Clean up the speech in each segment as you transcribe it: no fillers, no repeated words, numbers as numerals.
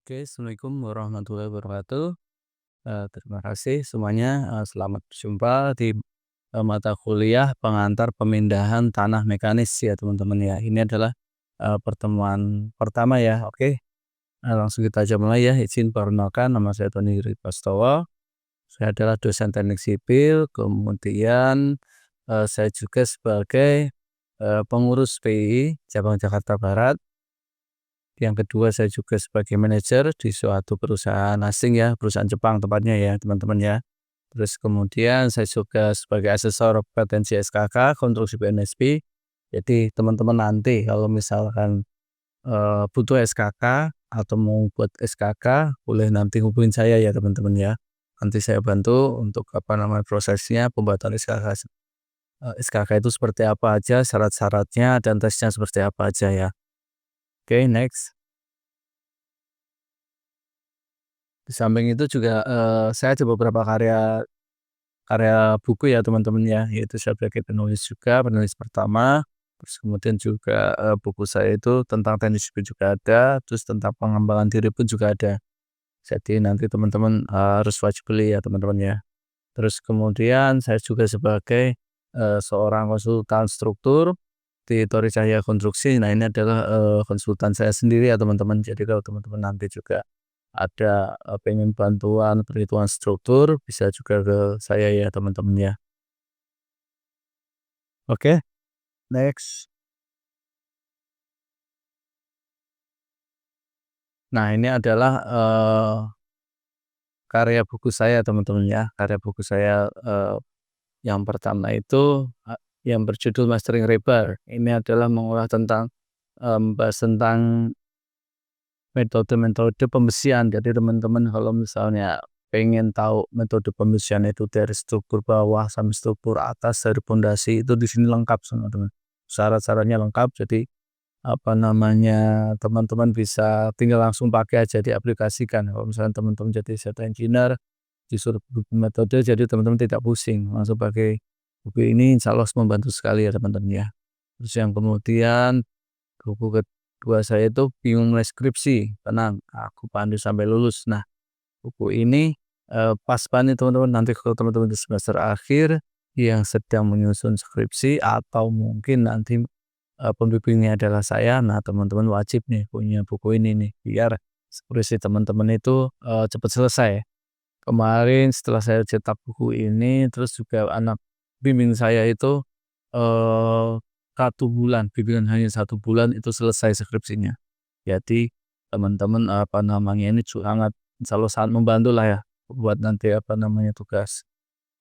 Oke, Assalamualaikum warahmatullahi wabarakatuh. Terima kasih semuanya, selamat berjumpa di, mata kuliah pengantar pemindahan tanah mekanis ya teman-teman ya. Ini adalah, pertemuan pertama ya, oke. Langsung kita aja mulai ya, izin perkenalkan nama saya Tony Prastowo. Saya adalah dosen teknik sipil, kemudian, saya juga sebagai, pengurus PII cabang Jakarta Barat. Yang kedua saya juga sebagai manajer di suatu perusahaan asing ya, perusahaan Jepang tepatnya ya teman-teman ya. Terus kemudian saya juga sebagai asesor kompetensi SKK konstruksi PNSP. Jadi teman-teman nanti kalau misalkan, butuh SKK atau mau buat SKK boleh nanti hubungin saya ya teman-teman ya. Nanti saya bantu untuk prosesnya pembuatan SKK itu seperti apa aja, syarat-syaratnya dan tesnya seperti apa aja ya. Oke, next. Di samping itu juga, saya ada beberapa karya karya buku ya teman-teman ya, yaitu saya sebagai penulis juga, penulis pertama, terus kemudian juga, buku saya itu tentang teknik sipil juga ada, terus tentang pengembangan diri pun juga ada. Jadi nanti teman-teman, harus wajib beli ya teman-teman ya. Terus kemudian saya juga sebagai, seorang konsultan struktur di Tori Cahya Konstruksi. Nah ini adalah, konsultan saya sendiri ya teman-teman. Jadi kalau teman-teman nanti juga ada, pengen bantuan perhitungan struktur bisa juga ke saya ya teman-teman ya. Oke, next. Nah ini adalah, karya buku saya teman-teman ya. Karya buku saya, yang pertama itu, yang berjudul Mastering Rebar. Ini adalah mengolah tentang, membahas tentang metode-metode pembesian. Jadi teman-teman kalau misalnya pengen tahu metode pembesian itu dari struktur bawah sampai struktur atas dari pondasi itu di sini lengkap semua teman. Syarat-syaratnya lengkap. Jadi teman-teman bisa tinggal langsung pakai aja diaplikasikan. Kalau misalnya teman-teman jadi set engineer disuruh bikin metode jadi teman-teman tidak pusing langsung pakai buku ini insya Allah membantu sekali ya teman-teman ya. Terus yang kemudian buku kedua saya itu bingung mulai skripsi, tenang, aku pandu sampai lulus. Nah, buku ini, pas banget teman-teman nanti kalau teman-teman di semester akhir yang sedang menyusun skripsi atau mungkin nanti, pembimbingnya adalah saya. Nah, teman-teman wajib nih punya buku ini nih, biar skripsi teman-teman itu, cepat selesai. Kemarin setelah saya cetak buku ini, terus juga anak bimbing saya itu, eee, 1 bulan, bimbingan hanya 1 bulan itu selesai skripsinya. Jadi teman-teman, ini sangat selalu sangat membantu lah ya, buat nanti tugas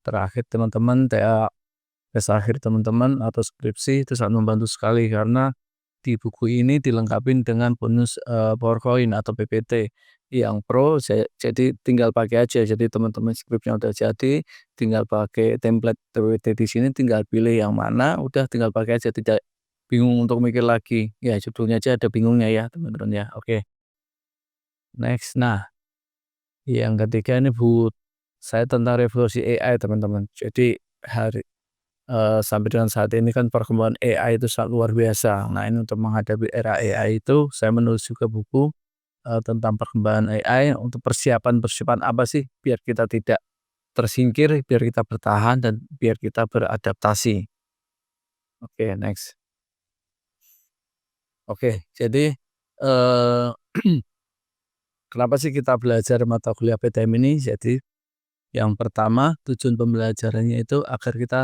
terakhir teman-teman, tes akhir teman-teman atau skripsi itu sangat membantu sekali karena di buku ini dilengkapi dengan bonus, PowerPoint atau PPT yang pro jadi tinggal pakai aja. Jadi teman-teman skripnya udah jadi, tinggal pakai template PPT di sini tinggal pilih yang mana, udah tinggal pakai aja tidak bingung untuk mikir lagi. Ya judulnya aja ada bingungnya ya teman-teman ya. Oke, next. Nah, yang ketiga ini saya tentang revolusi AI teman-teman. Jadi sampai dengan saat ini kan perkembangan AI itu sangat luar biasa. Nah ini untuk menghadapi era AI itu saya menulis juga buku, tentang perkembangan AI untuk persiapan apa sih biar kita tidak tersingkir, biar kita bertahan dan biar kita beradaptasi. Oke, next. Oke, jadi, eee, kenapa sih kita belajar mata kuliah PTM ini? Jadi yang pertama tujuan pembelajarannya itu agar kita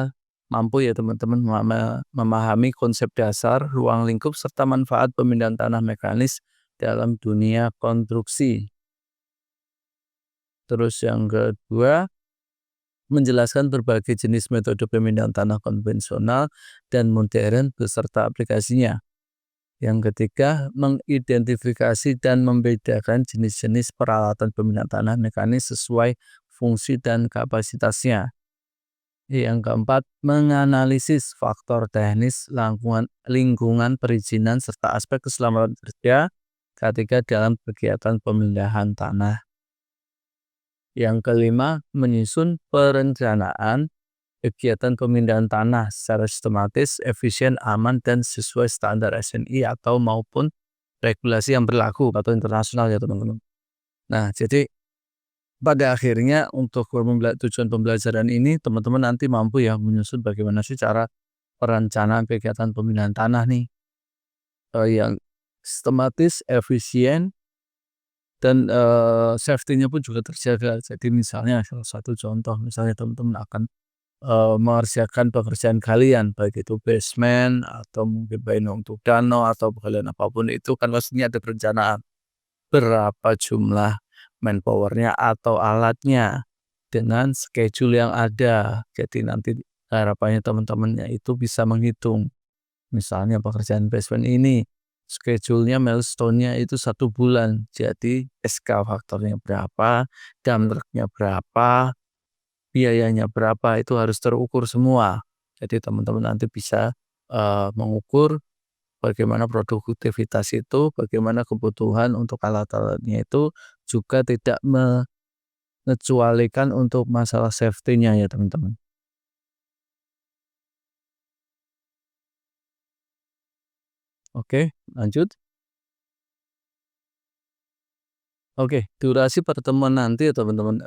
mampu ya teman-teman memahami konsep dasar, ruang lingkup, serta manfaat pemindahan tanah mekanis dalam dunia konstruksi. Terus yang kedua, menjelaskan berbagai jenis metode pemindahan tanah konvensional dan modern beserta aplikasinya. Yang ketiga, mengidentifikasi dan membedakan jenis-jenis peralatan pemindahan tanah mekanis sesuai fungsi dan kapasitasnya. Yang keempat, menganalisis faktor teknis, lingkungan perizinan, serta aspek keselamatan kerja ketika dalam kegiatan pemindahan tanah. Yang kelima, menyusun perencanaan kegiatan pemindahan tanah secara sistematis, efisien, aman, dan sesuai standar SNI atau maupun regulasi yang berlaku atau internasional ya teman-teman. Nah, jadi pada akhirnya untuk tujuan pembelajaran ini teman-teman nanti mampu ya menyusun bagaimana sih cara perencanaan kegiatan pemindahan tanah nih, yang sistematis, efisien, dan, safety-nya pun juga terjaga. Jadi misalnya salah satu contoh, misalnya teman-teman akan, mengerjakan pekerjaan galian, baik itu basement atau mungkin bangunan untuk danau atau galian apapun itu kan pastinya ada perencanaan. Berapa jumlah manpower-nya atau alatnya, dengan schedule yang ada. Jadi nanti harapannya teman-temannya itu bisa menghitung. Misalnya pekerjaan basement ini, schedule-nya milestone-nya itu 1 bulan. Jadi eskavatornya berapa, dump truck-nya berapa, biayanya berapa, itu harus terukur semua. Jadi teman-teman nanti bisa, mengukur bagaimana produktivitas itu, bagaimana kebutuhan untuk alat-alatnya itu, juga tidak mengecualikan untuk masalah safety-nya ya teman-teman. Oke, lanjut. Oke, durasi pertemuan nanti ya teman-teman,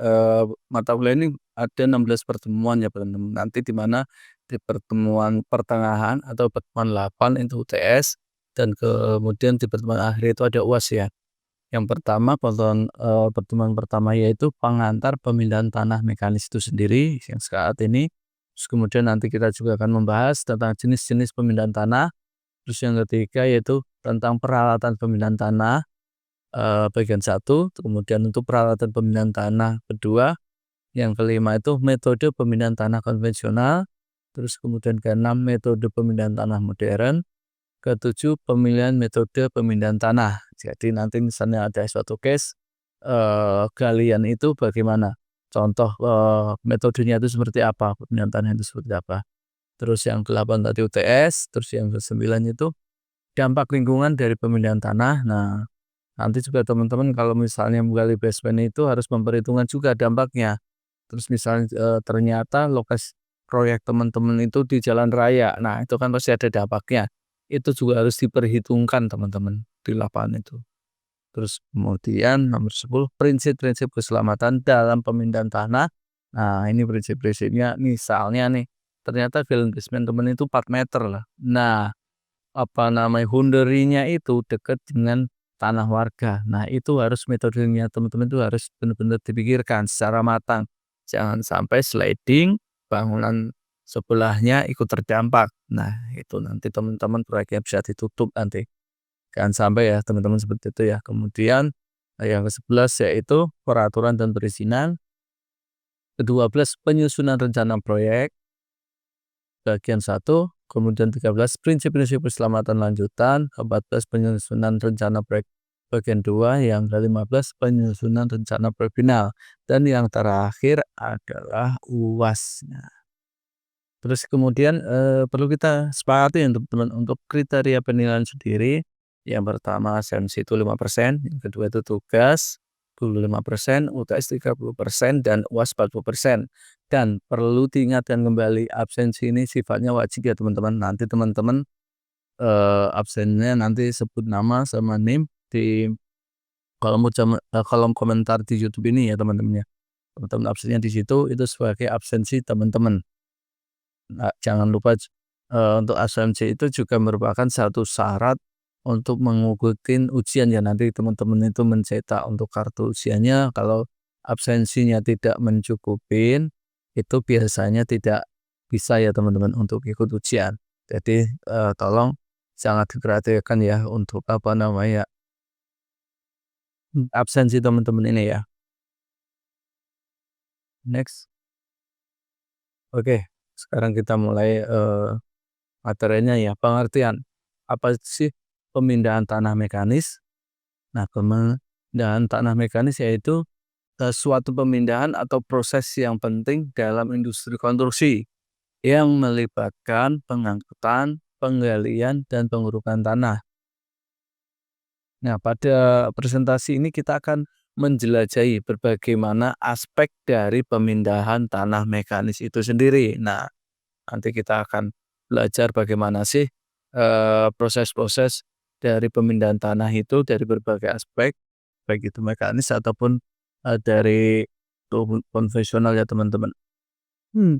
mata kuliah ini ada 16 pertemuan ya teman-teman. Nanti di mana di pertemuan pertengahan atau pertemuan 8 itu UTS, dan kemudian di pertemuan akhir itu ada UAS ya. Yang pertama pertemuan pertama yaitu pengantar pemindahan tanah mekanis itu sendiri yang saat ini, terus kemudian nanti kita juga akan membahas tentang jenis-jenis pemindahan tanah, terus yang ketiga yaitu tentang peralatan pemindahan tanah, bagian satu, kemudian untuk peralatan pemindahan tanah kedua, yang kelima itu metode pemindahan tanah konvensional, terus kemudian keenam metode pemindahan tanah modern, ketujuh pemilihan metode pemindahan tanah. Jadi nanti misalnya ada suatu case, galian itu bagaimana, contoh, metodenya itu seperti apa, pemindahan tanah itu seperti apa. Terus yang ke-8 tadi UTS, terus yang ke-9 itu dampak lingkungan dari pemindahan tanah. Nah, nanti juga teman-teman kalau misalnya menggali basement itu harus memperhitungkan juga dampaknya. Terus misalnya, ternyata lokasi proyek teman-teman itu di jalan raya, nah itu kan pasti ada dampaknya. Itu juga harus diperhitungkan teman-teman di lapangan itu. Terus kemudian nomor 10 prinsip-prinsip keselamatan dalam pemindahan tanah. Nah, ini prinsip-prinsipnya misalnya nih, ternyata galan basement teman itu 4 meter lah. Nah, apa namanya, boundary-nya itu dekat dengan tanah warga. Nah, itu harus metodenya teman-teman itu harus benar-benar dipikirkan secara matang. Jangan sampai sliding, bangunan sebelahnya ikut terdampak. Nah, itu nanti teman-teman proyeknya bisa ditutup nanti. Jangan sampai ya teman-teman seperti itu ya. Kemudian yang ke-11 yaitu peraturan dan perizinan. Ke-12 penyusunan rencana proyek. Bagian satu, kemudian 13 prinsip-prinsip keselamatan lanjutan, 14 penyusunan rencana proyek bagian 2, yang ke-15 penyusunan rencana proyek final, dan yang terakhir adalah UAS. Nah, terus kemudian, perlu kita sepakati untuk teman untuk kriteria penilaian sendiri. Yang pertama ASNSI itu 5%, yang kedua itu tugas 25%, UTS 30%, dan UAS 40%. Dan perlu diingatkan kembali absensi ini sifatnya wajib ya teman-teman. Nanti teman-teman, absennya nanti sebut nama sama NIM di kolom komentar di YouTube ini ya teman-teman ya. Teman-teman absennya di situ itu sebagai absensi teman-teman. Nah, jangan lupa untuk absensi itu juga merupakan satu syarat untuk mengikuti ujian ya. Nanti teman-teman itu mencetak untuk kartu ujiannya, kalau absensinya tidak mencukupin, itu biasanya tidak bisa ya teman-teman untuk ikut ujian. Jadi, tolong sangat diperhatikan ya untuk apa namanya, absensi teman-teman ini ya. Next. Oke, sekarang kita mulai, materinya ya, pengertian. Apa sih pemindahan tanah mekanis? Nah, pemindahan tanah mekanis yaitu, suatu pemindahan atau proses yang penting dalam industri konstruksi yang melibatkan pengangkutan, penggalian, dan pengurukan tanah. Nah, pada presentasi ini kita akan menjelajahi berbagai mana aspek dari pemindahan tanah mekanis itu sendiri. Nah, nanti kita akan belajar bagaimana sih, proses-proses dari pemindahan tanah itu dari berbagai aspek. baik itu mekanis ataupun, dari konvensional ya teman-teman. Hmm,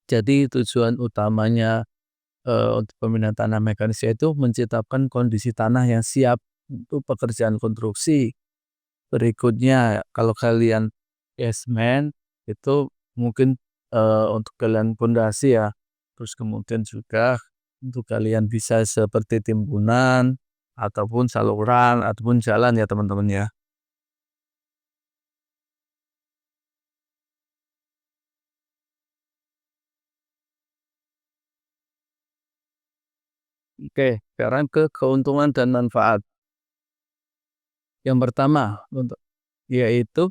jadi tujuan utamanya, untuk pemindahan tanah mekanis yaitu menciptakan kondisi tanah yang siap untuk pekerjaan konstruksi. Berikutnya kalau kalian basement itu mungkin, untuk kalian pondasi ya, terus kemudian juga untuk kalian bisa seperti timbunan, ataupun saluran, ataupun jalan ya teman-teman ya. Oke, sekarang ke keuntungan dan manfaat. Yang pertama yaitu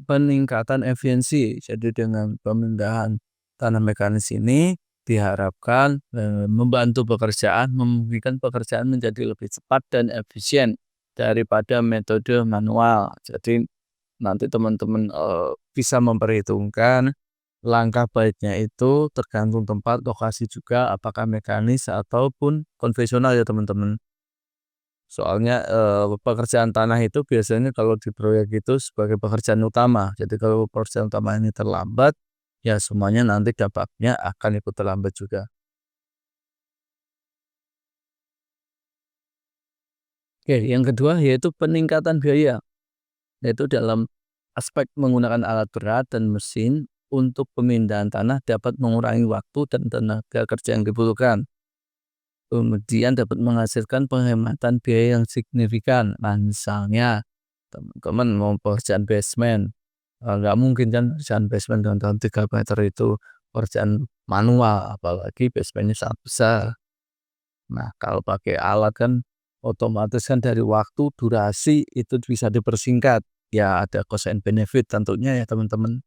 peningkatan efisiensi. Jadi dengan pemindahan tanah mekanis ini diharapkan, membantu pekerjaan, memungkinkan pekerjaan menjadi lebih cepat dan efisien daripada metode manual. Jadi nanti teman-teman, bisa memperhitungkan langkah baiknya itu tergantung tempat, lokasi juga apakah mekanis ataupun konvensional ya teman-teman. Soalnya, pekerjaan tanah itu biasanya kalau di proyek itu sebagai pekerjaan utama. Jadi kalau pekerjaan utama ini terlambat, ya semuanya nanti dampaknya akan ikut terlambat juga. Oke, yang kedua yaitu peningkatan biaya, yaitu dalam aspek menggunakan alat berat dan mesin untuk pemindahan tanah dapat mengurangi waktu dan tenaga kerja yang dibutuhkan. Kemudian dapat menghasilkan penghematan biaya yang signifikan. Nah, misalnya teman-teman mau pekerjaan basement, nggak mungkin kan pekerjaan basement dengan dalam 3 meter itu pekerjaan manual, apalagi basementnya sangat besar. Nah, kalau pakai alat kan otomatis kan dari waktu, durasi itu bisa dipersingkat. Ya ada cost and benefit tentunya ya teman-teman.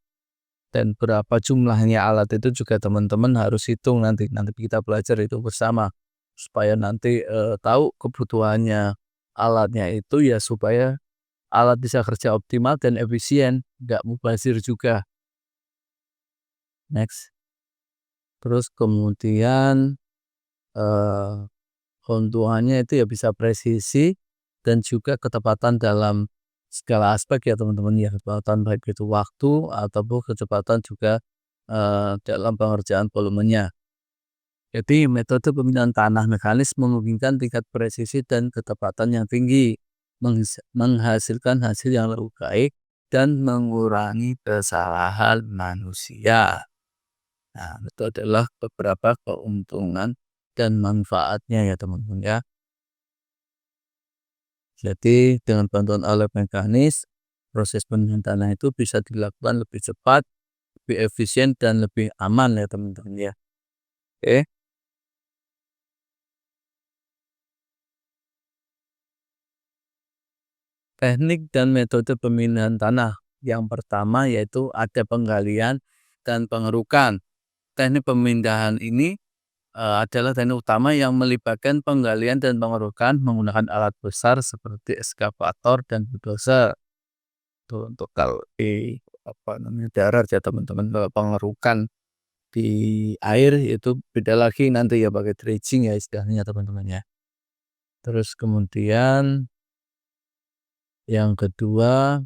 Dan berapa jumlahnya alat itu juga teman-teman harus hitung nanti kita belajar itu bersama. Supaya nanti, tahu kebutuhannya alatnya itu ya supaya alat bisa kerja optimal dan efisien, nggak mubazir juga. Next. Terus kemudian, eee, keuntungannya itu ya bisa presisi dan juga ketepatan dalam segala aspek ya teman-teman ya, ketepatan baik itu waktu ataupun kecepatan juga, dalam pengerjaan volumenya. Jadi metode pemindahan tanah mekanis memungkinkan tingkat presisi dan ketepatan yang tinggi, menghasilkan hasil yang lebih baik dan mengurangi kesalahan manusia. Nah, itu adalah beberapa keuntungan dan manfaatnya ya teman-teman ya. Jadi dengan bantuan alat mekanis, proses pemindahan tanah itu bisa dilakukan lebih cepat, lebih efisien dan lebih aman ya teman-teman ya. Oke. Teknik dan metode pemindahan tanah. Yang pertama yaitu ada penggalian dan pengerukan. Teknik pemindahan ini, adalah teknik utama yang melibatkan penggalian dan pengerukan menggunakan alat besar seperti eskavator dan bulldozer. Itu untuk kalau di apa namanya, darat ya teman-teman. Kalau pengerukan di air itu beda lagi nanti ya pakai dredging ya istilahnya teman-teman ya. Terus kemudian yang kedua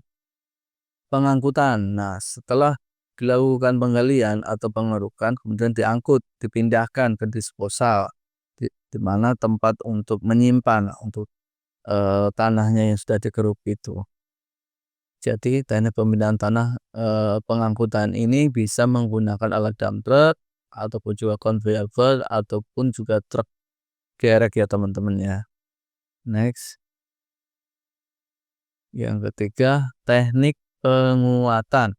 pengangkutan. Nah, setelah dilakukan penggalian atau pengerukan, kemudian diangkut, dipindahkan ke disposal, di mana tempat untuk menyimpan untuk, tanahnya yang sudah digeruk itu. Jadi teknik pemindahan tanah, pengangkutan ini bisa menggunakan alat dump truck, ataupun juga conveyor belt, ataupun juga truk derek ya teman-teman ya. Next, yang ketiga teknik penguatan.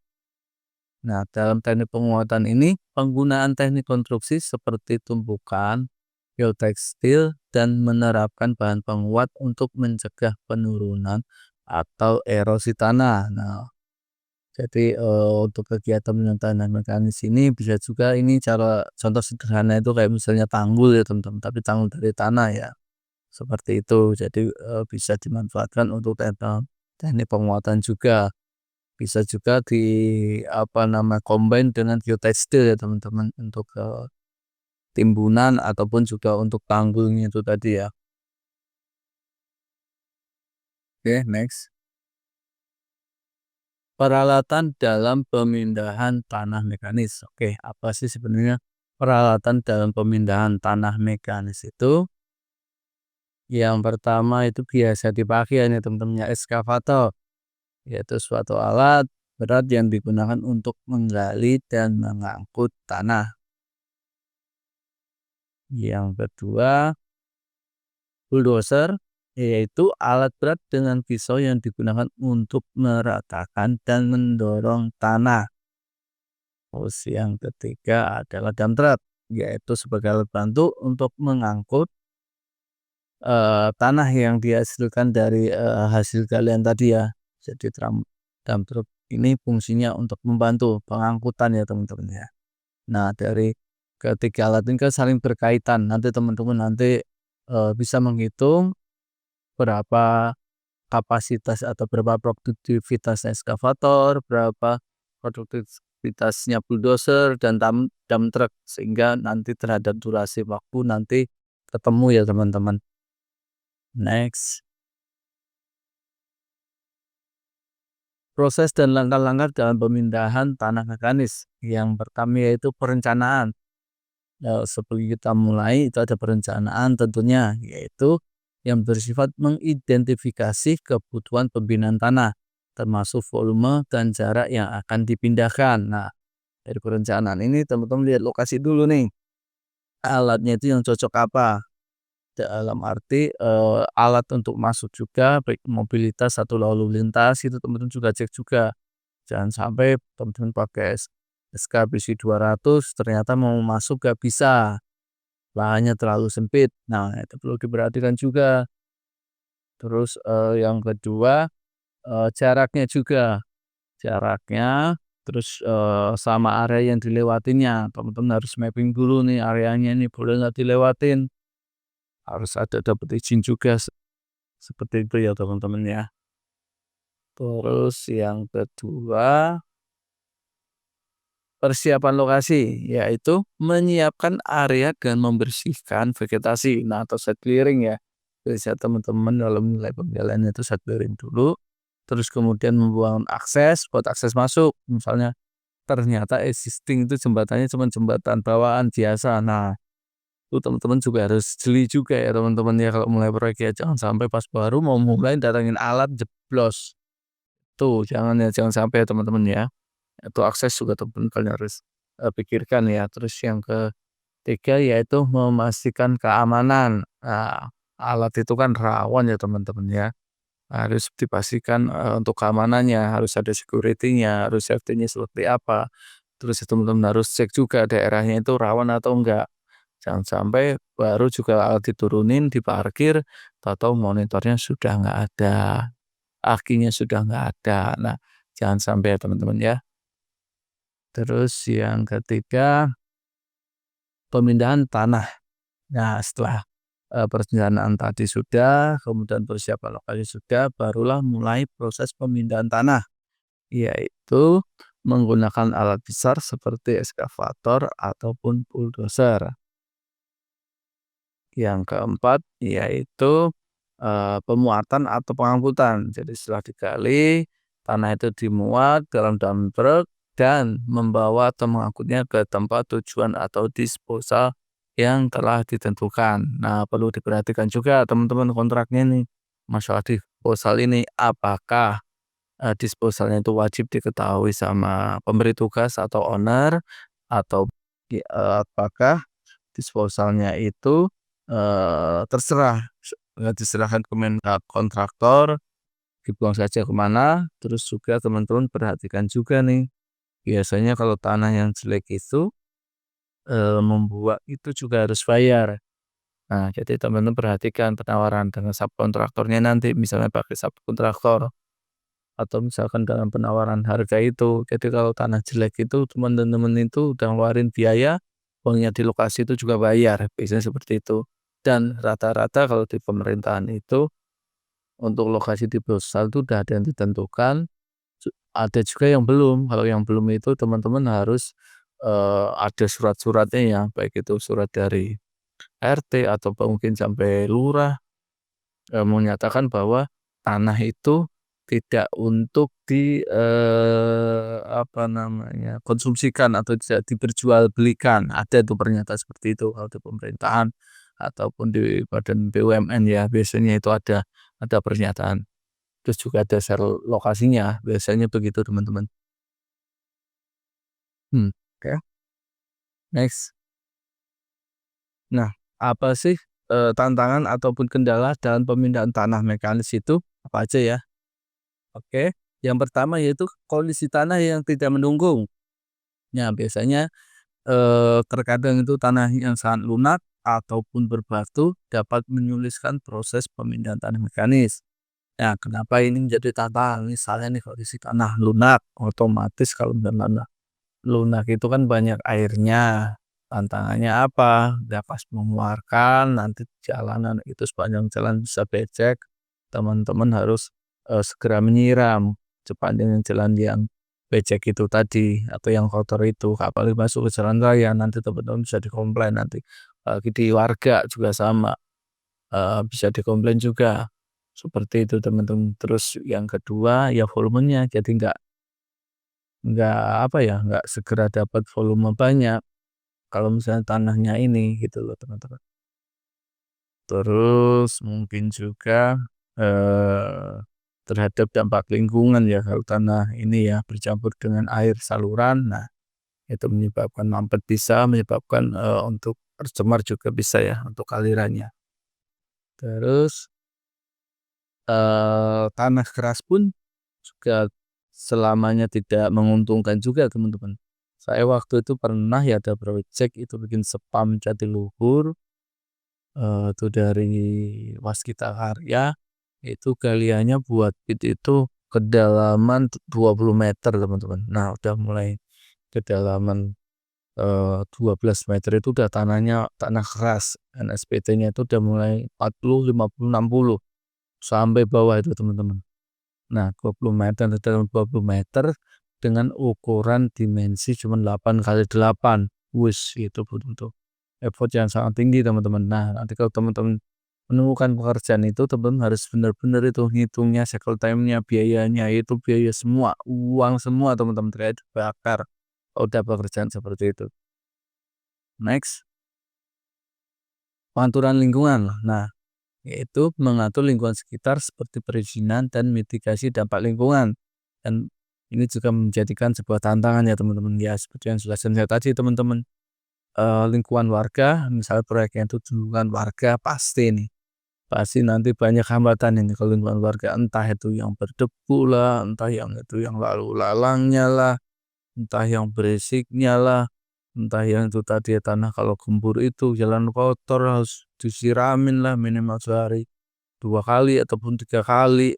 Nah, dalam teknik penguatan ini, penggunaan teknik konstruksi seperti tumpukan, geotekstil, dan menerapkan bahan penguat untuk mencegah penurunan atau erosi tanah. Nah, jadi untuk kegiatan tanah mekanis ini bisa juga ini cara contoh sederhana itu kayak misalnya tanggul ya teman-teman, tapi tanggul dari tanah ya, seperti itu. Jadi bisa dimanfaatkan untuk teknik penguatan juga. Bisa juga apa nama, combine dengan geotekstil ya teman-teman untuk, timbunan ataupun juga untuk tanggulnya itu tadi ya. Oke, next. Peralatan dalam pemindahan tanah mekanis. Oke, apa sih sebenarnya peralatan dalam pemindahan tanah mekanis itu? Yang pertama itu biasa dipakai ya nih teman-teman ya, ekskavator, yaitu suatu alat berat yang digunakan untuk menggali dan mengangkut tanah. Yang kedua, bulldozer, yaitu alat berat dengan pisau yang digunakan untuk meratakan dan mendorong tanah. Terus yang ketiga adalah dump truck, yaitu sebagai alat bantu untuk mengangkut tanah yang dihasilkan dari hasil galian tadi ya. Jadi dump truck ini fungsinya untuk membantu pengangkutan ya teman-teman ya. Nah, dari ketiga alat ini kan saling berkaitan. Nanti teman-teman bisa menghitung berapa kapasitas atau berapa produktivitas ekskavator, berapa produktivitasnya bulldozer dan dump truck, sehingga nanti terhadap durasi waktu nanti ketemu ya teman-teman. Next. Proses dan langkah-langkah dalam pemindahan tanah mekanis. Yang pertama yaitu perencanaan. Sebelum kita mulai itu ada perencanaan tentunya, yaitu yang bersifat mengidentifikasi kebutuhan pembinaan tanah, termasuk volume dan jarak yang akan dipindahkan. Nah, dari perencanaan ini teman-teman lihat lokasi dulu nih, alatnya itu yang cocok apa. Dalam arti alat untuk masuk juga, baik mobilitas atau lalu lintas itu teman-teman juga cek juga. Jangan sampai teman-teman pakai SKBC 200 ternyata mau masuk gak bisa, lahannya terlalu sempit. Nah, itu perlu diperhatikan juga. Terus yang kedua, jaraknya juga. Jaraknya, terus sama area yang dilewatinya. Teman-teman harus mapping dulu nih areanya ini boleh nggak dilewatin. Harus ada dapat izin juga seperti itu ya teman-teman ya. Terus yang kedua, persiapan lokasi, yaitu menyiapkan area dan membersihkan vegetasi. Nah, atau site clearing ya. Biasanya teman-teman dalam mulai penggalian itu site clearing dulu, terus kemudian membuat akses buat akses masuk. Misalnya ternyata existing itu jembatannya cuma jembatan bawaan biasa. Nah, itu teman-teman juga harus jeli juga ya teman-teman ya kalau mulai proyek ya. Jangan sampai pas baru mau mulai datangin alat jeblos. Tuh, jangan sampai ya teman-teman ya. Itu akses juga teman-teman harus pikirkan ya. Terus yang ketiga yaitu memastikan keamanan. Nah, alat itu kan rawan ya teman-teman ya. Harus dipastikan untuk keamanannya, harus ada security-nya, harus safety-nya seperti apa. Terus teman-teman harus cek juga daerahnya itu rawan atau enggak. Jangan sampai baru juga alat diturunin, diparkir, tahu-tahu monitornya sudah enggak ada, akinya sudah enggak ada. Nah, jangan sampai ya teman-teman ya. Terus yang ketiga, pemindahan tanah. Nah, setelah perencanaan tadi sudah, kemudian persiapan lokasi sudah, barulah mulai proses pemindahan tanah, yaitu menggunakan alat besar seperti ekskavator ataupun bulldozer. Yang keempat yaitu pemuatan atau pengangkutan. Jadi setelah digali, tanah itu dimuat dalam dump truck dan membawa atau mengangkutnya ke tempat tujuan atau disposal yang telah ditentukan. Nah, perlu diperhatikan juga teman-teman kontraknya nih, masalah disposal ini apakah disposalnya itu wajib diketahui sama pemberi tugas atau owner, atau apakah disposalnya itu terserah, diserahkan ke kontraktor, dibuang saja ke mana. Terus juga teman-teman perhatikan juga nih, biasanya kalau tanah yang jelek itu membuat itu juga harus bayar. Nah, jadi teman-teman perhatikan penawaran dengan subkontraktornya nanti, misalnya pakai subkontraktor atau misalkan dalam penawaran harga itu. Jadi kalau tanah jelek itu teman-teman itu udah ngeluarin biaya, uangnya di lokasi itu juga bayar, biasanya seperti itu. Dan rata-rata kalau di pemerintahan itu untuk lokasi di proposal itu udah ada yang ditentukan, ada juga yang belum. Kalau yang belum itu teman-teman harus ada surat-suratnya ya, baik itu surat dari RT atau mungkin sampai lurah, menyatakan bahwa tanah itu tidak untuk apa namanya, konsumsikan atau tidak diperjualbelikan. Ada tuh pernyataan seperti itu kalau di pemerintahan ataupun di badan BUMN ya, biasanya itu ada pernyataan. Terus juga ada share lokasinya, biasanya begitu teman-teman. Oke, next. Nah, apa sih, tantangan ataupun kendala dalam pemindahan tanah mekanis itu, apa aja ya? Oke, yang pertama yaitu kondisi tanah yang tidak mendukung. Nah, biasanya, terkadang itu tanah yang sangat lunak ataupun berbatu dapat menyulitkan proses pemindahan tanah mekanis. Nah, kenapa ini menjadi tantangan? Misalnya nih kondisi tanah lunak, otomatis kalau tanah lunak itu kan banyak airnya. Tantangannya apa? Ya pas mengeluarkan nanti jalanan itu sepanjang jalan bisa becek, teman-teman harus, segera menyiram sepanjang jalan yang becek itu tadi atau yang kotor itu. Apalagi masuk ke jalan raya nanti teman-teman bisa dikomplain nanti. Apalagi di warga juga sama, bisa dikomplain juga. Seperti itu teman-teman. Terus yang kedua ya volumenya, jadi nggak apa ya, nggak segera dapat volume banyak kalau misalnya tanahnya ini gitu loh teman-teman. Terus mungkin juga, terhadap dampak lingkungan ya kalau tanah ini ya bercampur dengan air saluran, nah itu menyebabkan mampet bisa, menyebabkan, untuk tercemar juga bisa ya untuk alirannya. Terus, tanah keras pun juga selamanya tidak menguntungkan juga teman-teman. Saya waktu itu pernah ya ada project itu bikin spam Jatiluhur, itu dari Waskita Karya, itu galiannya buat pit itu kedalaman 20 meter teman-teman. Nah udah mulai kedalaman, 12 meter itu udah tanahnya tanah keras, dan SPT-nya itu udah mulai 40, 50, 60 sampai bawah itu teman-teman. Nah 20 meter dalam 20 meter dengan ukuran dimensi cuma 8 kali 8. Wis itu butuh effort yang sangat tinggi teman-teman. Nah nanti kalau teman-teman menemukan pekerjaan itu teman-teman harus benar-benar itu ngitungnya, cycle time-nya, biayanya, itu biaya semua, uang semua teman-teman terkait bakar. Kalau udah pekerjaan seperti itu. Next, pengaturan lingkungan. Nah, yaitu mengatur lingkungan sekitar seperti perizinan dan mitigasi dampak lingkungan. Dan ini juga menjadikan sebuah tantangan ya teman-teman. Ya seperti yang sudah saya tadi teman-teman, lingkungan warga, misalnya proyeknya itu lingkungan warga pasti nih. Pasti nanti banyak hambatan ini kalau lingkungan warga, entah itu yang berdebu lah, entah yang itu yang lalu lalangnya lah, entah yang berisiknya lah, entah yang itu tadi ya tanah kalau gembur itu jalan kotor harus disiramin lah minimal sehari 2 kali ataupun 3 kali,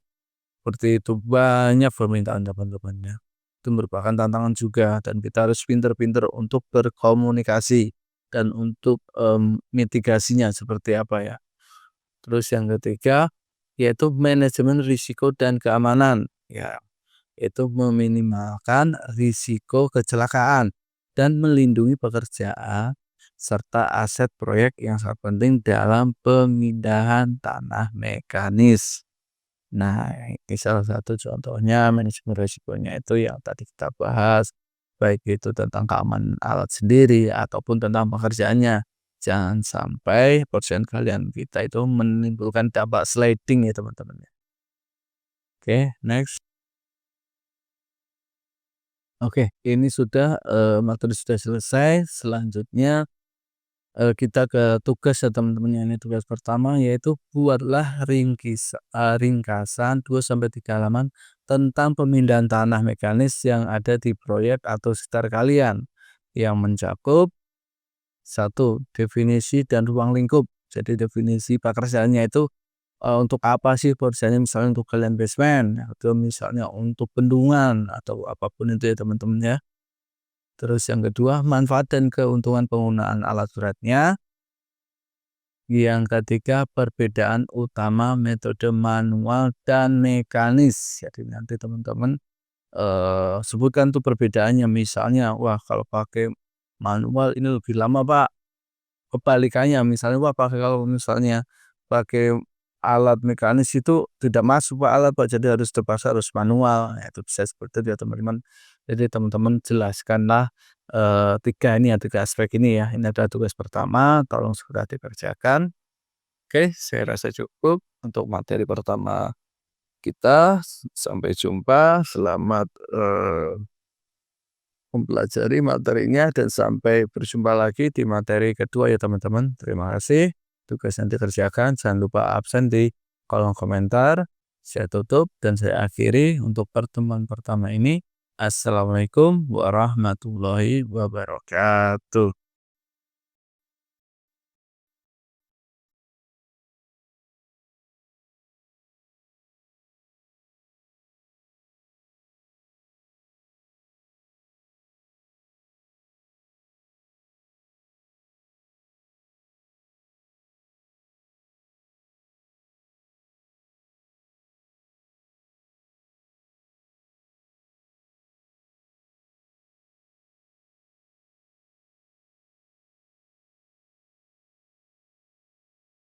seperti itu. Banyak permintaan teman-temannya. Itu merupakan tantangan juga dan kita harus pinter-pinter untuk berkomunikasi dan untuk, mitigasinya seperti apa ya. Terus yang ketiga, yaitu manajemen risiko dan keamanan. Ya, itu meminimalkan risiko kecelakaan dan melindungi pekerjaan serta aset proyek yang sangat penting dalam pemindahan tanah mekanis. Nah, ini salah satu contohnya manajemen risikonya itu yang tadi kita bahas, baik itu tentang keamanan alat sendiri ataupun tentang pekerjaannya. Jangan sampai pekerjaan kalian kita itu menimbulkan dampak sliding ya teman-teman ya. Oke, next. Oke, ini sudah, materi sudah selesai. Selanjutnya, kita ke tugas ya teman-teman ya. Ini tugas pertama yaitu buatlah ringkasan 2 sampai 3 halaman tentang pemindahan tanah mekanis yang ada di proyek atau sekitar kalian. Yang mencakup satu, definisi dan ruang lingkup. Jadi definisi pekerjaannya itu, untuk apa sih pekerjaannya, misalnya untuk kalian basement, atau misalnya untuk bendungan, atau apapun itu ya teman-teman ya. Terus yang kedua, manfaat dan keuntungan penggunaan alat beratnya. Yang ketiga, perbedaan utama metode manual dan mekanis. Jadi nanti teman-teman, sebutkan tuh perbedaannya. Misalnya, wah kalau pakai manual ini lebih lama Pak. Kebalikannya misalnya, wah pakai kalau misalnya pakai alat mekanis itu tidak masuk Pak, alat Pak, jadi terpaksa harus manual. Nah, itu bisa seperti itu ya teman-teman. Jadi teman-teman jelaskanlah, 3 ini ya, 3 aspek ini ya. Ini adalah tugas pertama, tolong segera dikerjakan. Oke, saya rasa cukup untuk materi pertama kita. Sampai jumpa, selamat, mempelajari materinya dan sampai berjumpa lagi di materi kedua ya teman-teman. Terima kasih. Tugasnya dikerjakan, jangan lupa absen di kolom komentar. Saya tutup dan saya akhiri untuk pertemuan pertama ini. Assalamualaikum warahmatullahi wabarakatuh.